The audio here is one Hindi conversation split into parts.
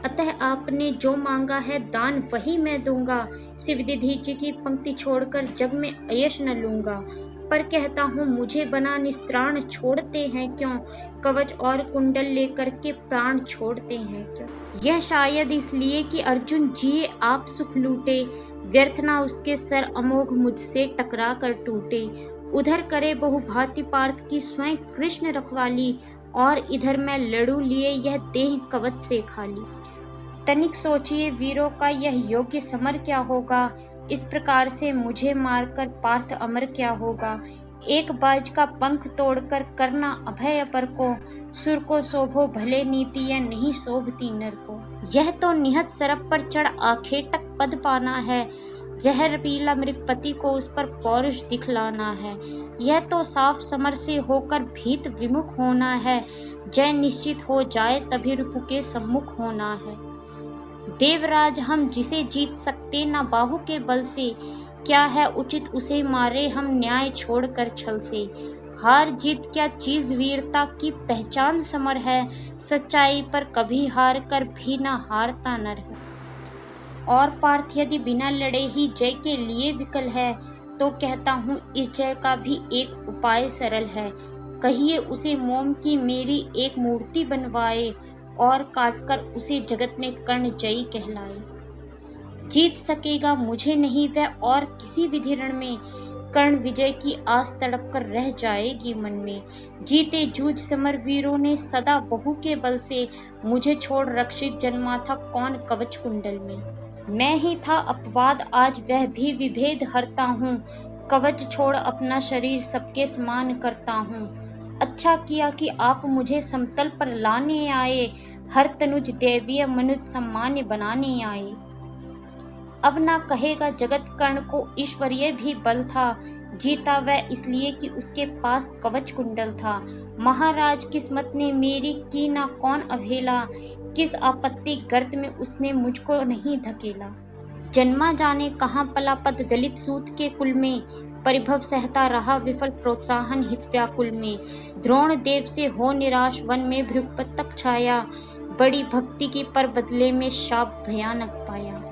अतः आपने जो मांगा है दान वही मैं दूंगा। शिवनिधि जी की पंक्ति छोड़कर जग में अयश न लूंगा। पर कहता हूँ मुझे बना निस्त्राण छोड़ते हैं क्यों? कवच और कुंडल लेकर के प्राण छोड़ते हैं क्यों? यह शायद इसलिए कि अर्जुन जिए आप सुख लूटे, व्यर्थ ना उसके सर अमोघ मुझसे टकरा कर टूटे। उधर करे बहुभांति पार्थ की स्वयं कृष्ण रखवाली, और इधर मैं लड़ू लिए यह देह कवच से खाली। तनिक सोचिए वीरों का यह योग्य समर क्या होगा? इस प्रकार से मुझे मारकर पार्थ अमर क्या होगा? एक बाज का पंख तोड़कर करना अभय अपर को, सुर को शोभो भले नीति यह नहीं शोभती नर को। यह तो निहत सरप पर चढ़ आखेटक पद पाना है, जहर पीला मृगपति को उस पर पौरुष दिखलाना है। यह तो साफ समर से होकर भीत विमुख होना है, जय निश्चित हो जाए तभी रिपु के सम्मुख होना है। देवराज हम जिसे जीत सकते ना बाहु के बल से, क्या है उचित उसे मारे हम न्याय छोड़कर छल से। हार जीत क्या चीज वीरता की पहचान समर है, सच्चाई पर कभी हार कर भी ना हारता नर है। और पार्थ यदि बिना लड़े ही जय के लिए विकल है, तो कहता हूँ इस जय का भी एक उपाय सरल है। कहिए उसे मोम की मेरी एक मूर्ति बनवाए, और काटकर उसे जगत में कर्ण जयी कहलाए। जीत सकेगा मुझे नहीं वह और किसी विधि रण में, कर्ण विजय की आस तड़प कर रह जाएगी मन में। जीते जूझ समर वीरों ने सदा बहु के बल से, मुझे छोड़ रक्षित जन्मा था कौन कवच कुंडल में। मैं ही था अपवाद आज वह भी विभेद हरता हूँ, कवच छोड़ अपना शरीर सबके समान करता हूँ। अच्छा किया कि आप मुझे समतल पर लाने आए, हर तनुज दैवीय मनुज सम्मान्य बनाने आए। अब ना कहेगा जगत कर्ण को ईश्वरीय भी बल था, जीता वह इसलिए कि उसके पास कवच कुंडल था। महाराज किस्मत ने मेरी की ना कौन अवहेला, किस आपत्ति गर्त में उसने मुझको नहीं धकेला। जन्मा जाने कहाँ पला पद दलित सूत के कुल में, परिभव सहता रहा विफल प्रोत्साहन हित व्याकुल में। द्रोण देव से हो निराश वन में भृगुपत तक छाया, बड़ी भक्ति की पर बदले में शाप भयानक पाया।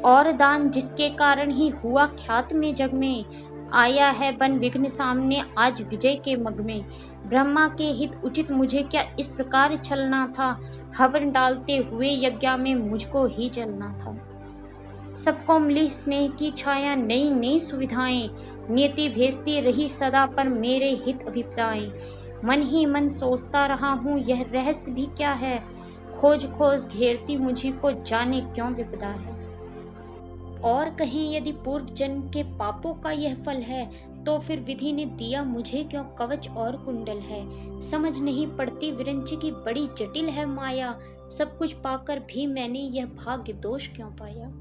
और दान जिसके कारण ही हुआ ख्यात में जग में, आया है बन विघ्न सामने आज विजय के मग में। ब्रह्मा के हित उचित मुझे क्या इस प्रकार छलना था, हवन डालते हुए यज्ञ में मुझको ही जलना था। सबको मिली स्नेह की छाया नई नई सुविधाएं, नियति भेजती रही सदा पर मेरे हित अभिप्राय। मन ही मन सोचता रहा हूँ यह रहस्य भी क्या है, खोज खोज घेरती मुझी को जाने क्यों विपदा है। और कहीं यदि पूर्व जन्म के पापों का यह फल है, तो फिर विधि ने दिया मुझे क्यों कवच और कुंडल है। समझ नहीं पड़ती विरंची की बड़ी जटिल है माया, सब कुछ पाकर भी मैंने यह भाग्य दोष क्यों पाया।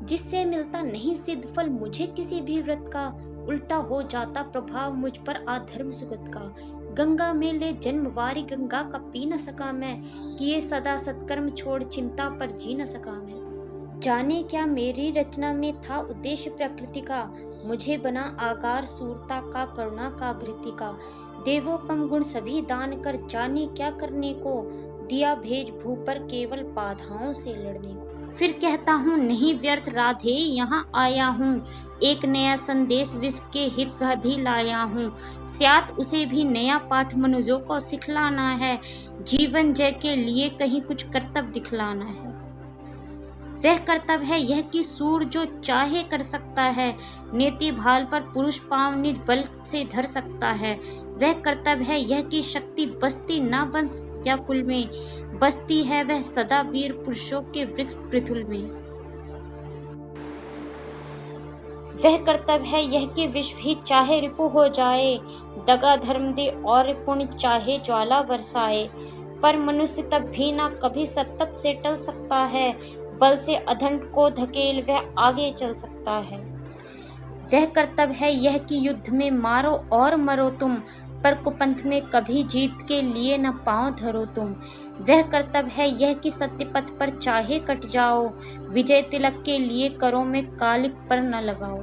जिससे मिलता नहीं सिद्ध फल मुझे किसी भी व्रत का, उल्टा हो जाता प्रभाव मुझ पर अधर्म सुगत का। गंगा में ले जन्मवारी गंगा का पी न सका मैं, किए सदा सत्कर्म छोड़ चिंता पर जी न सका मैं। जाने क्या मेरी रचना में था उद्देश्य प्रकृति का, मुझे बना आकार सूरता का करुणा का घृति का। देवोपम गुण सभी दान कर जाने क्या करने को, दिया भेज भू पर केवल बाधाओं से लड़ने को। फिर कहता हूँ नहीं व्यर्थ राधे यहाँ आया हूँ, एक नया संदेश विश्व के हित भी लाया हूँ। स्यात उसे भी नया पाठ मनुजों को सिखलाना है, जीवन जय के लिए कहीं कुछ कर्तव्य दिखलाना है। वह कर्तव्य है यह कि सूर जो चाहे कर सकता है, नेति भाल पर पुरुष पांव निज बल से धर सकता है। वह कर्तव्य है यह कि शक्ति बसती ना वंश या कुल में, बसती है वह सदा वीर पुरुषों के वृक्ष पृथुल में। वह कर्तव्य है यह कि विश्व ही चाहे रिपु हो जाए, दगा धर्म दे और पुण्य चाहे ज्वाला बरसाए। पर मनुष्य तब भी ना कभी सतत से टल सकता है, बल से अधंड को धकेल वह आगे चल सकता है। वह कर्तव्य है यह कि युद्ध में मारो और मरो तुम, पर कुपंथ में कभी जीत के लिए न पांव धरो तुम। वह कर्तव्य है यह कि सत्य पथ पर चाहे कट जाओ, विजय तिलक के लिए करो में कालिक पर न लगाओ।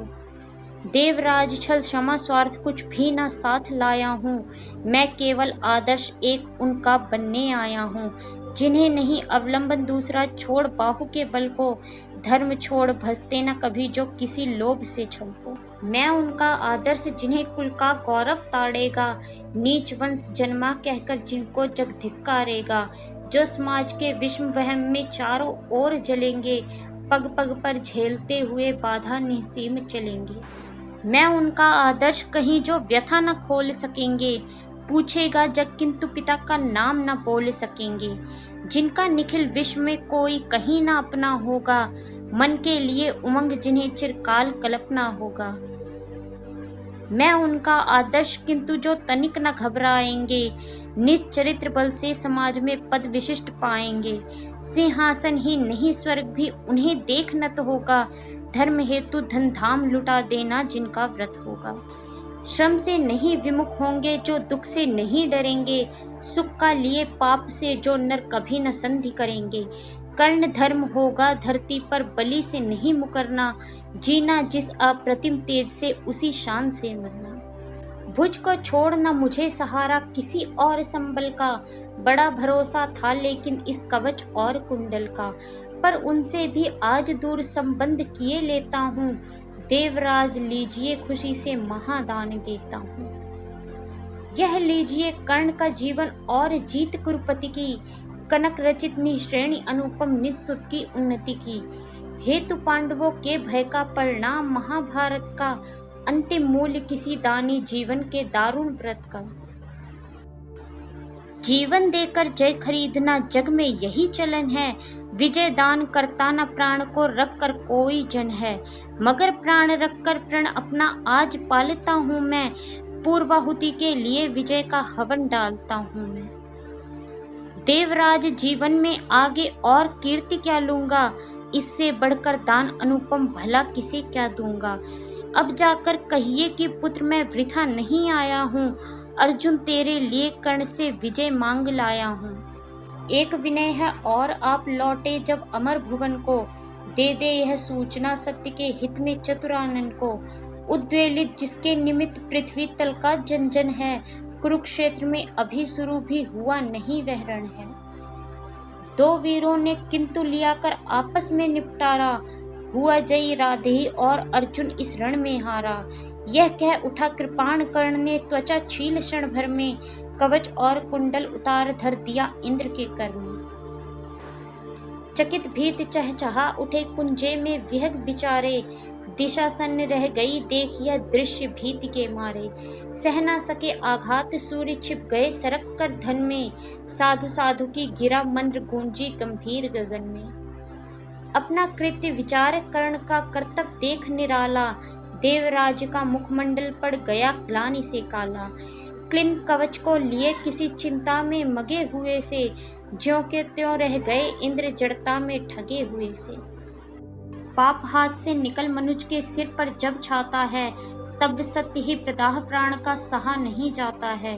देवराज छल क्षमा स्वार्थ कुछ भी न साथ लाया हूँ, मैं केवल आदर्श एक उनका बनने आया हूँ। जिन्हें नहीं अवलंबन दूसरा छोड़ बाहु के बल को, धर्म छोड़ भसते न कभी जो किसी लोभ से छल को। मैं उनका आदर्श जिन्हें कुल का गौरव ताड़ेगा, नीच वंश जन्मा कहकर जिनको जग धिक्कारेगा, जो समाज के विषम वहम में चारों ओर जलेंगे, पग पग पर झेलते हुए बाधा निसीम चलेंगे। मैं उनका आदर्श कहीं जो व्यथा न खोल सकेंगे, पूछेगा जग किंतु पिता का नाम न बोल सकेंगे, जिनका निखिल विश्व में कोई कहीं न अपना होगा, मन के लिए उमंग जिन्हें चिरकाल कल्पना होगा। मैं उनका आदर्श किंतु जो तनिक न घबराएंगे, निश्चरित्र बल से समाज में पद विशिष्ट पाएंगे, सिंहासन ही नहीं स्वर्ग भी उन्हें देख न तो होगा, धर्म हेतु धन धाम लुटा देना जिनका व्रत होगा। श्रम से नहीं विमुख होंगे जो दुख से नहीं डरेंगे, सुख का लिए पाप से जो नर कभी न संधि करेंगे, कर्ण धर्म होगा धरती पर बलि से नहीं मुकरना, जीना जिस अप्रतिम तेज से उसी शान से मरना। भुज को छोड़ना मुझे सहारा किसी और संबल का, बड़ा भरोसा था लेकिन इस कवच और कुंडल का, पर उनसे भी आज दूर संबंध किए लेता हूँ, देवराज लीजिए खुशी से महादान देता हूँ। यह लीजिए कर्ण का जीवन और जीत कुरुपति की, कनक रचित निश्रेणी अनुपम निस्सुत की उन्नति की, हेतु पांडवों के भय का परिणाम महाभारत का, अंतिम मूल्य किसी दानी जीवन के दारुण व्रत का। जीवन देकर जय खरीदना जग में यही चलन है, विजय दान करता न प्राण को रख कर कोई जन है, मगर प्राण रख कर प्रण अपना आज पालता हूँ मैं, पूर्वाहुति के लिए विजय का हवन डालता हूँ मैं। देवराज जीवन में आगे और कीर्ति क्या लूंगा, इससे बढ़कर दान अनुपम भला किसे क्या दूंगा। अब जाकर कहिए कि पुत्र मैं वृथा नहीं आया हूँ, अर्जुन तेरे लिए कर्ण से विजय मांग लाया हूँ। एक विनय है और आप लौटे जब अमर भुवन को, दे दे यह सूचना सत्य के हित में चतुरानन को, उद्वेलित जिसके निमित्त पृथ्वी तल का जन जन है, कुरुक्षेत्र में अभी शुरू भी हुआ नहीं वह रण है। दो वीरों ने किंतु लिया कर आपस में निपटारा, हुआ जयी राधेय और अर्जुन इस रण में हारा। यह कह उठा कृपाण कर्ण ने त्वचा छील क्षण भर में, कवच और कुंडल उतार धर दिया इंद्र के कर में। चकित भीत चहचहा उठे कुंजे में विहग बिचारे, दिशा सन्न रह गई देख यह दृश्य भीति के मारे। सह न सके आघात सूर्य छिप गए सरक कर धन में, साधु साधु की गिरा मंद्र गूंजी गंभीर गगन में। अपना कृत्य विचार कर्ण का कर्तव्य देख निराला, देवराज का मुखमंडल पड़ गया ग्लानि से काला। क्लिन कवच को लिए किसी चिंता में मगे हुए से, ज्यों के त्यों रह गए इंद्र जड़ता में ठगे हुए से। पाप हाथ से निकल मनुज के सिर पर जब छाता है, तब सत्य ही प्रदाह प्राण का सहा नहीं जाता है।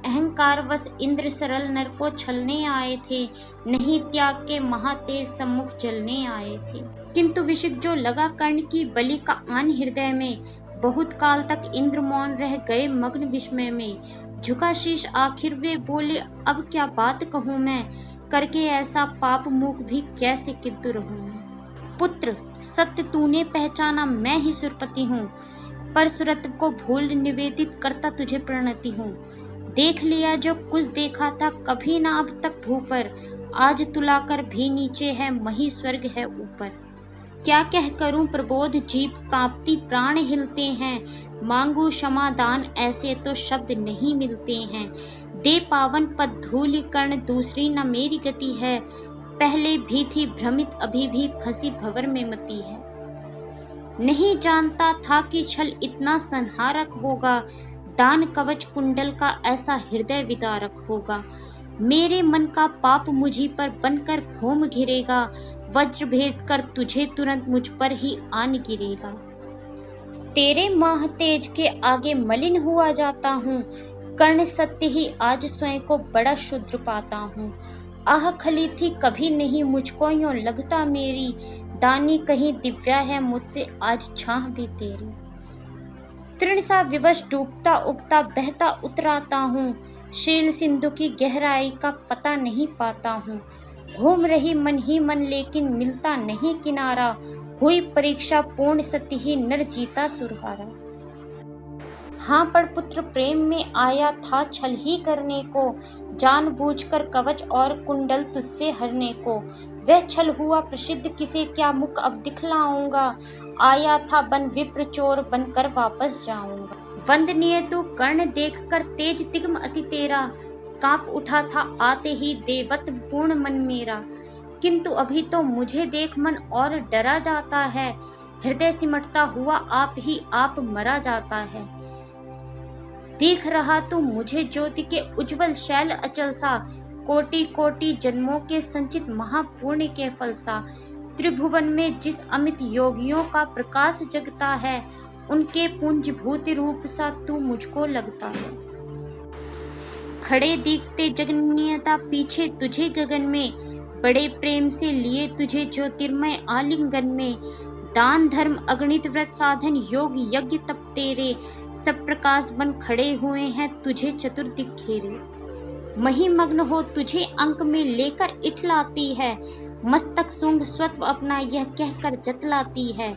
अहंकार वश इंद्र सरल नर को छलने आए थे, नहीं त्याग के महातेज सम्मुख जलने आए थे। किंतु विषिक जो लगा कर्ण की बलि का आन हृदय में, बहुत काल तक इंद्र मौन रह गए मग्न विस्मय में। झुका शीश आखिर वे बोले अब क्या बात कहूँ मैं, करके ऐसा पाप मुख भी कैसे किंतु रहूँ मैं। पुत्र सत्य तूने पहचाना मैं ही सुरपति हूँ, परशुरत्व को भूल निवेदित करता तुझे प्रणति हूँ। देख लिया जो कुछ देखा था कभी ना अब तक भू पर, आज तुलाकर भी नीचे है मही स्वर्ग है ऊपर। क्या कह करूं प्रबोध जीभ कांपती प्राण हिलते हैं, मांगू क्षमा दान ऐसे तो शब्द नहीं मिलते हैं। दे पावन पद धूलि कर्ण दूसरी न मेरी गति है, पहले भी थी भ्रमित अभी भी फंसी भंवर में मती है। नहीं जानता था कि छल इतना संहारक होगा, दान कवच कुंडल का ऐसा हृदय विदारक होगा। मेरे मन का पाप मुझी पर बनकर घूम घिरेगा, वज्र भेद कर तुझे तुरंत मुझ पर ही आन गिरेगा। तेरे माह तेज के आगे मलिन हुआ जाता हूँ, कर्ण सत्य ही आज स्वयं को बड़ा शुद्र पाता हूँ। आह खली थी कभी नहीं मुझको यूं लगता मेरी, दानी कहीं दिव्या है मुझसे आज छाह भी तेरी। तृण सा विवश डूबता उगता बहता उतराता हूँ, शील सिंधु की गहराई का पता नहीं पाता हूँ। घूम रही मन ही मन लेकिन मिलता नहीं किनारा, हुई परीक्षा पूर्ण सत्य ही नर जीता सुरहारा। हाँ पर पुत्र प्रेम में आया था छल ही करने को, जानबूझकर कवच और कुंडल तुझसे हरने को। वह छल हुआ प्रसिद्ध किसे क्या मुख अब दिखलाऊंगा, आया था बन विप्र चोर बनकर वापस जाऊंगा। वंदनीय तू कर्ण देख कर तेज तिग्म अति तेरा, कांप उठा था आते ही देवत्व पूर्ण मन मेरा। किंतु अभी तो मुझे देख मन और डरा जाता है, हृदय सिमटता हुआ आप ही आप मरा जाता है। दिख रहा तू मुझे ज्योति के उज्जवल शैल अचल सा, कोटि कोटि जन्मों के संचित महापुण्य के फल सा। त्रिभुवन में जिस अमित योगियों का प्रकाश जगता है, उनके पुंजभूति रूप सा तू मुझको लगता है। खड़े दिखते जगन्यता पीछे तुझे गगन में, बड़े प्रेम से लिए तुझे ज्योतिर्मय आलिंगन में। दान धर्म अगणित व्रत साधन योग यज्ञ तप तेरे, सब प्रकाश बन खड़े हुए हैं तुझे चतुर्दिक घेरे। महिमग्न हो तुझे अंक में लेकर इठलाती है, मस्तक शुंग स्वत्व अपना यह कहकर जतलाती है।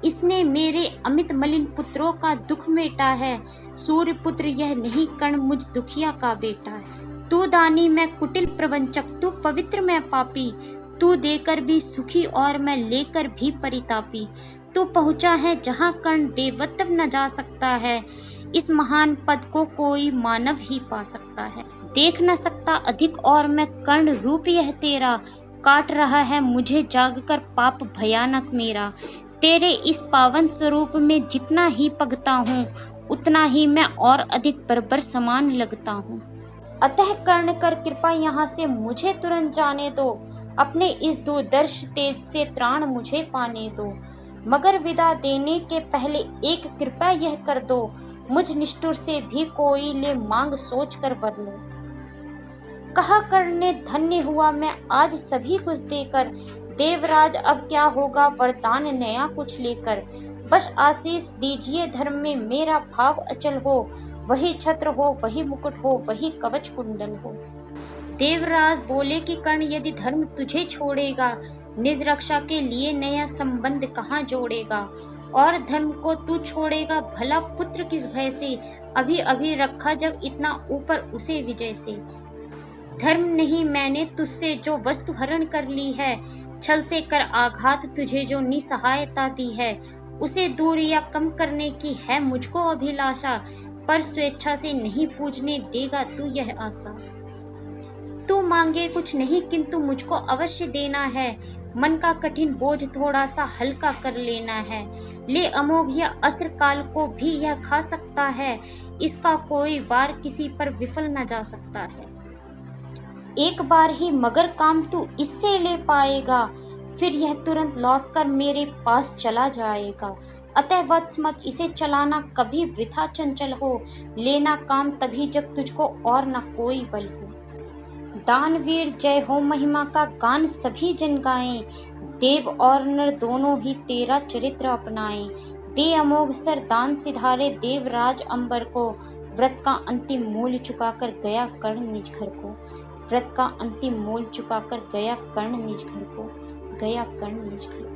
इसने मेरे अमित मलिन पुत्रों का दुख मेटा है, सूर्य पुत्र यह नहीं कर्ण मुझ दुखिया का बेटा है। तू दानी मैं कुटिल प्रवंचक, तू पवित्र मैं पापी, तू देकर भी सुखी और मैं लेकर भी परितापी। तू पहुँचा है जहाँ कर्ण देवत्व न जा सकता है, इस महान पद को कोई मानव ही पा सकता है। देख न सकता अधिक और मैं कर्ण रूप यह तेरा, काट रहा है मुझे जागकर पाप भयानक मेरा। तेरे इस पावन स्वरूप में जितना ही पगता हूँ, उतना ही मैं और अधिक बर्बर समान लगता हूँ। अतः कर्ण कर कृपा यहाँ से मुझे तुरंत जाने दो, अपने इस दुर्दर्श तेज से त्राण मुझे पाने दो। मगर विदा देने के पहले एक कृपा यह कर दो, मुझ निष्ठुर से भी कोई ले मांग सोच कर वर लो। कहा कर्ण ने धन्य हुआ मैं आज सभी कुछ देकर, देवराज अब क्या होगा वरदान नया कुछ लेकर। बस आशीष दीजिए धर्म में मेरा भाव अचल हो, वही छत्र हो वही मुकुट हो वही कवच कुंडल हो। देवराज बोले कि कर्ण यदि धर्म तुझे छोड़ेगा, निज रक्षा के लिए नया संबंध कहाँ जोड़ेगा। और धर्म को तू छोड़ेगा भला पुत्र किस भय से, अभी अभी रखा जब इतना ऊपर उसे विजय से। धर्म नहीं मैंने तुझसे जो वस्तु हरण कर ली है, छल से कर आघात तुझे जो निसहायता दी है, उसे दूर या कम करने की है मुझको अभिलाषा, पर स्वेच्छा से नहीं पूजने देगा तू यह आशा। तू मांगे कुछ नहीं किंतु मुझको अवश्य देना है, मन का कठिन बोझ थोड़ा सा हल्का कर लेना है। ले अमोघ या अस्त्र काल को भी यह खा सकता है, इसका कोई वार किसी पर विफल न जा सकता है। एक बार ही मगर काम तू इससे ले पाएगा, फिर यह तुरंत लौटकर मेरे पास चला जाएगा। अतः वत्स मत इसे चलाना कभी वृथा चंचल हो, लेना काम तभी जब तुझको और न कोई बल हो। दानवीर जय हो महिमा का गान सभी जन गाएं, देव और नर दोनों ही तेरा चरित्र अपनाएं। दे अमोघ सर दान सिधारे देवराज अंबर को, व्रत का अंतिम मूल्य चुकाकर गया कर्ण निज घर को। व्रत का अंतिम मूल्य चुकाकर गया कर्ण निज घर को, गया कर्ण निज घर को।